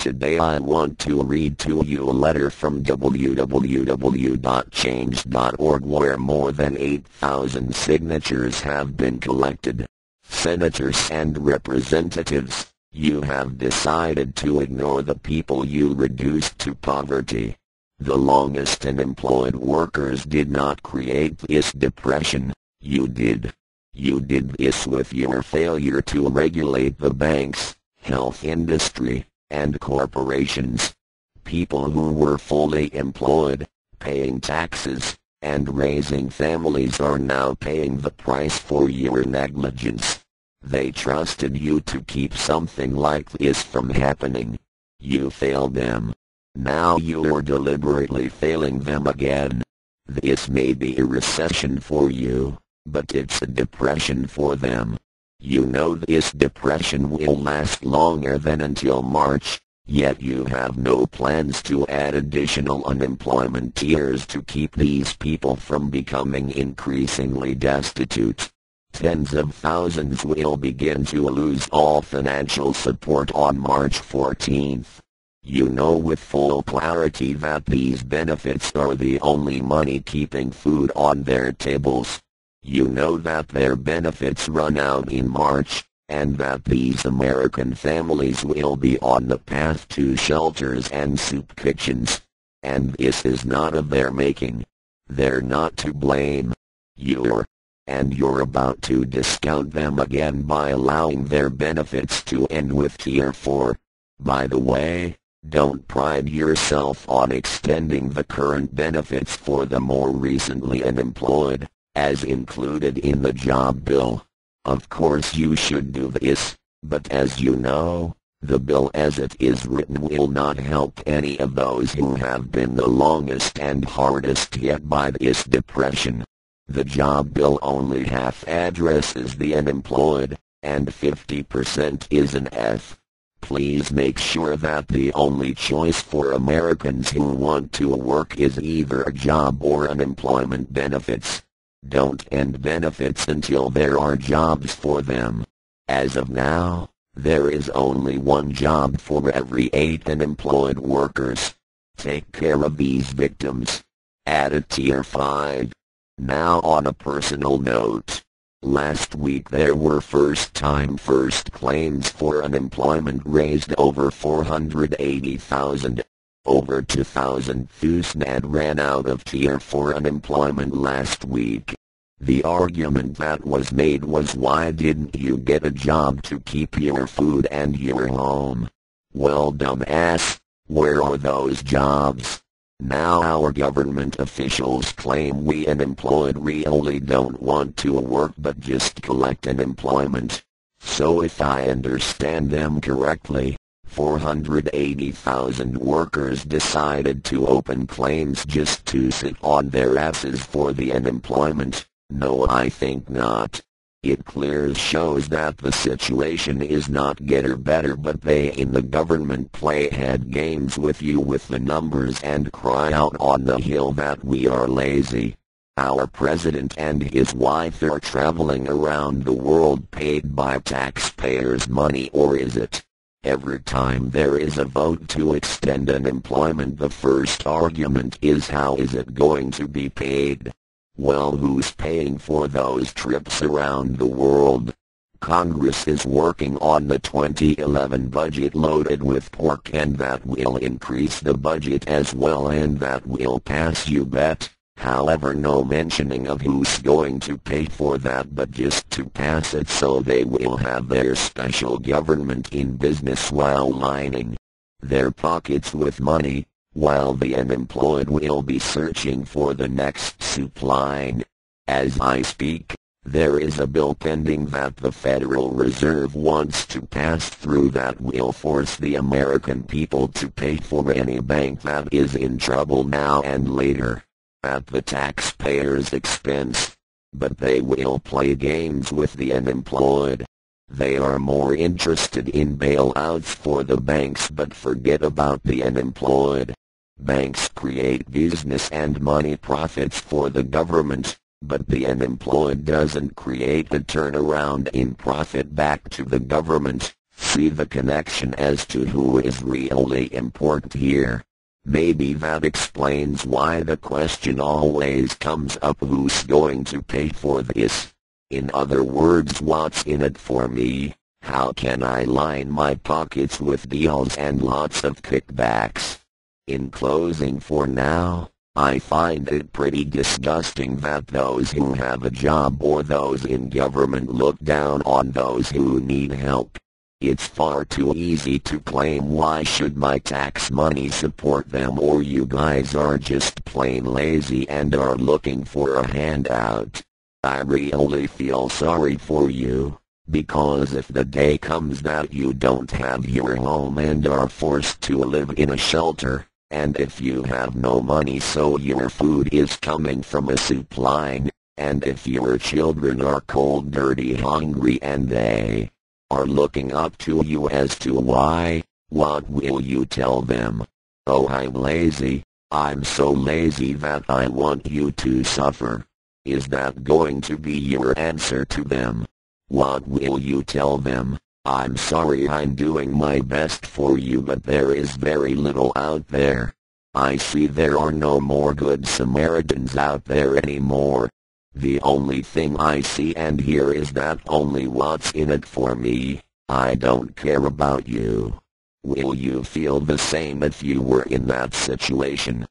Today I want to read to you a letter from www.change.org where more than 8,000 signatures have been collected. Senators and representatives, you have decided to ignore the people you reduced to poverty. The longest unemployed workers did not create this depression, you did. You did this with your failure to regulate the banks, health industry, and corporations. People who were fully employed, paying taxes, and raising families are now paying the price for your negligence. They trusted you to keep something like this from happening. You failed them. Now you are deliberately failing them again. This may be a recession for you, but it's a depression for them. You know this depression will last longer than until March, yet you have no plans to add additional unemployment tiers to keep these people from becoming increasingly destitute. Tens of thousands will begin to lose all financial support on March 14th. You know with full clarity that these benefits are the only money keeping food on their tables. You know that their benefits run out in March, and that these American families will be on the path to shelters and soup kitchens. And this is not of their making. They're not to blame. You're. And you're about to discount them again by allowing their benefits to end with Tier 4. By the way, don't pride yourself on extending the current benefits for the more recently unemployed, as included in the job bill. Of course you should do this, but as you know, the bill as it is written will not help any of those who have been the longest and hardest hit by this depression. The job bill only half addresses the unemployed, and 50% is an F. Please make sure that the only choice for Americans who want to work is either a job or unemployment benefits. Don't end benefits until there are jobs for them. As of now, there is only one job for every 8 unemployed workers. Take care of these victims. Add a Tier 5. Now on a personal note. Last week there were first-time claims for unemployment raised over 480,000. Over 2,000 ThusNAD ran out of Tier 4 unemployment last week. The argument that was made was, why didn't you get a job to keep your food and your home? Well, dumbass, where are those jobs? Now our government officials claim we unemployed really don't want to work but just collect unemployment. So if I understand them correctly, 480,000 workers decided to open claims just to sit on their asses for the unemployment. No, I think not. It clearly shows that the situation is not getting better, but they in the government play head games with you with the numbers and cry out on the hill that we are lazy. Our president and his wife are traveling around the world paid by taxpayers' money, or is it? Every time there is a vote to extend unemployment, the first argument is, how is it going to be paid? Well, who's paying for those trips around the world? Congress is working on the 2011 budget loaded with pork, and that will increase the budget as well, and that will pass, you bet. However, no mentioning of who's going to pay for that, but just to pass it so they will have their special government in business while lining their pockets with money, while the unemployed will be searching for the next soup line. As I speak, there is a bill pending that the Federal Reserve wants to pass through that will force the American people to pay for any bank that is in trouble now and later, at the taxpayers' expense. But they will play games with the unemployed. They are more interested in bailouts for the banks but forget about the unemployed. Banks create business and money profits for the government, but the unemployed doesn't create a turnaround in profit back to the government. See the connection as to who is really important here. Maybe that explains why the question always comes up, who's going to pay for this? In other words, what's in it for me? How can I line my pockets with deals and lots of kickbacks? In closing, for now, I find it pretty disgusting that those who have a job or those in government look down on those who need help. It's far too easy to claim, why should my tax money support them, or you guys are just plain lazy and are looking for a handout. I really feel sorry for you, because if the day comes that you don't have your home and are forced to live in a shelter, and if you have no money so your food is coming from a soup line, and if your children are cold, dirty, hungry, and they are looking up to you as to why, what will you tell them? Oh, I'm lazy. I'm so lazy that I want you to suffer. Is that going to be your answer to them? What will you tell them? I'm sorry, I'm doing my best for you, but there is very little out there. I see there are no more good Samaritans out there anymore. The only thing I see and hear is that only what's in it for me. I don't care about you. Will you feel the same if you were in that situation?